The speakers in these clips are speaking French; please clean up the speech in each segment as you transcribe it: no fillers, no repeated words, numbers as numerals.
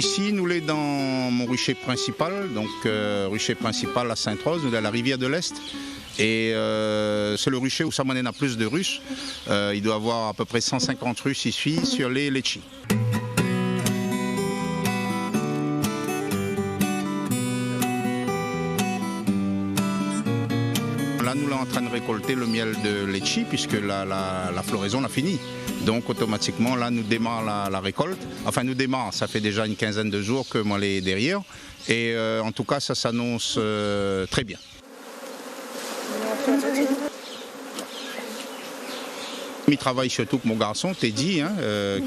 Ici, nous sommes dans mon rucher principal, donc rucher principal à Sainte-Rose, nous sommes à la rivière de l'Est. Et c'est le rucher où ça m'en a plus de ruches. Il doit y avoir à peu près 150 ruches ici sur les litchis. Là, nous sommes en train de récolter le miel de litchi puisque la floraison l'a fini. Donc automatiquement, là, nous démarrons la récolte. Enfin, nous démarrons, ça fait déjà une quinzaine de jours que moi, les derrière. Et en tout cas, ça s'annonce très bien. Je travaille surtout avec mon garçon, Teddy, hein,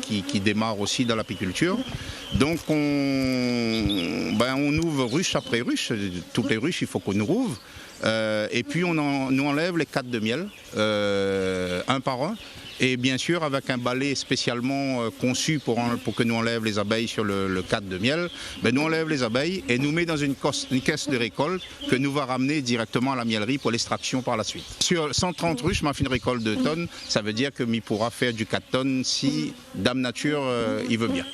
qui démarre aussi dans l'apiculture. Donc on ouvre ruche après ruche, toutes les ruches il faut qu'on nous rouvre. Et puis nous enlève les cadres de miel, un par un. Et bien sûr avec un balai spécialement conçu pour que nous enlève les abeilles sur le cadre de miel, nous enlève les abeilles et nous met dans une caisse de récolte que nous va ramener directement à la miellerie pour l'extraction par la suite. Sur 130 ruches, je m'a fait une récolte de tonnes, ça veut dire que m'y pourra faire du 4 tonnes si Dame Nature il veut bien.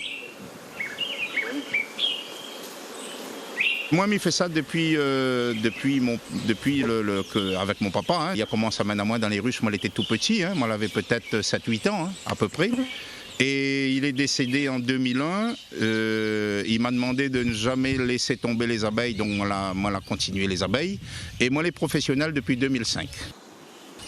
Moi, je fais ça depuis avec mon papa. Hein. Il a commencé à mener à moi dans les ruches. Moi, il était tout petit. Hein. Moi, il avait peut-être 7-8 ans, hein, à peu près. Et il est décédé en 2001. Il m'a demandé de ne jamais laisser tomber les abeilles. Donc, moi, il a continué les abeilles. Et moi, les professionnels depuis 2005.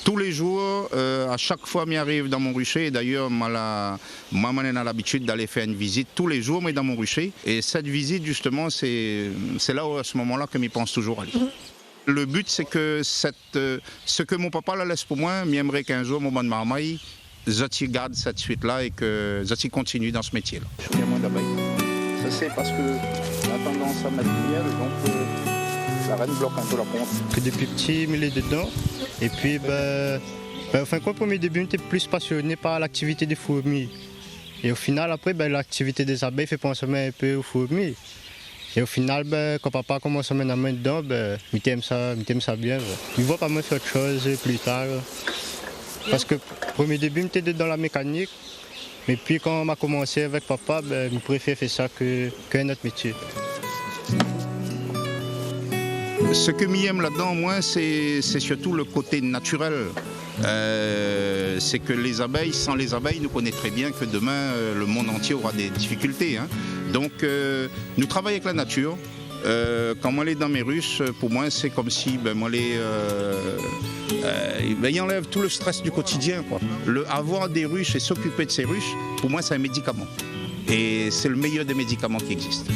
Tous les jours, à chaque fois, m'y arrive dans mon rucher. Et d'ailleurs, moi, j'ai l'habitude d'aller faire une visite tous les jours, mais dans mon rucher. Et cette visite, justement, c'est là où, à ce moment-là, que m'y pense toujours aller. Le but, c'est que ce que mon papa la laisse pour moi, j'aimerais qu'un jour, mon bon marmaille, je garde cette suite-là et que je continue dans ce métier-là. Il y a moins d'abeilles. Ça, c'est parce que la tendance à mettre du miel, donc la reine bloque un peu la ponte. Que depuis petit, il est dedans. Et puis, au premier début, j'étais plus passionné par l'activité des fourmis. Et au final, après, l'activité des abeilles fait penser un peu aux fourmis. Et au final, quand papa commence à mettre la main dedans, j'aime ça bien. Je ne vois pas me faire autre chose plus tard. Parce que premier début, j'étais dans la mécanique. Mais puis quand on a commencé avec papa, je préfère faire ça qu'un autre métier. Ce que j'aime là-dedans, moi, c'est surtout le côté naturel. C'est que les abeilles, sans les abeilles, nous connaissons très bien que demain, le monde entier aura des difficultés. Hein. Donc, nous travaillons avec la nature. Quand moi, je suis dans mes ruches, pour moi, c'est comme si il enlève tout le stress du quotidien. Quoi. Avoir des ruches et s'occuper de ces ruches, pour moi, c'est un médicament. Et c'est le meilleur des médicaments qui existent.